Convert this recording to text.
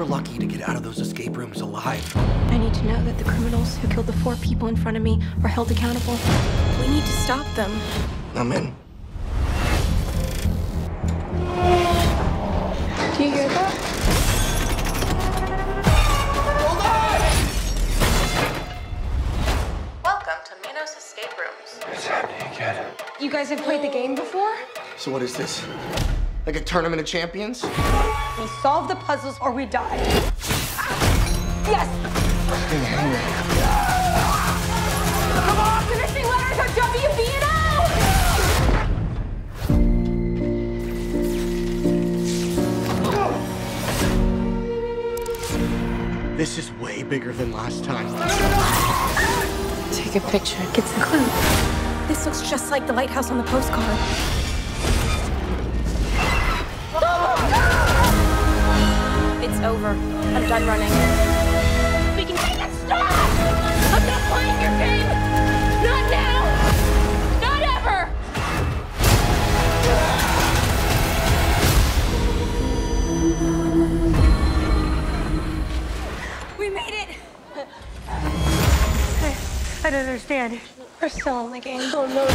were lucky to get out of those escape rooms alive. I need to know that the criminals who killed the 4 people in front of me are held accountable. We need to stop them. I'm in. Do you hear that? Welcome to Minos Escape Rooms. It's happening again. You guys have played the game before? So what is this? Like a tournament of champions? We solve the puzzles or we die. Yes! Come on, finishing letters are W, B, and O! This is way bigger than last time. Take a picture. Gets the clue. This looks just like the lighthouse on the postcard. It's over. I'm done running. We can make it stop! I'm not playing your game! Not now! Not ever! We made it! I don't understand. We're still in the game. Oh, no.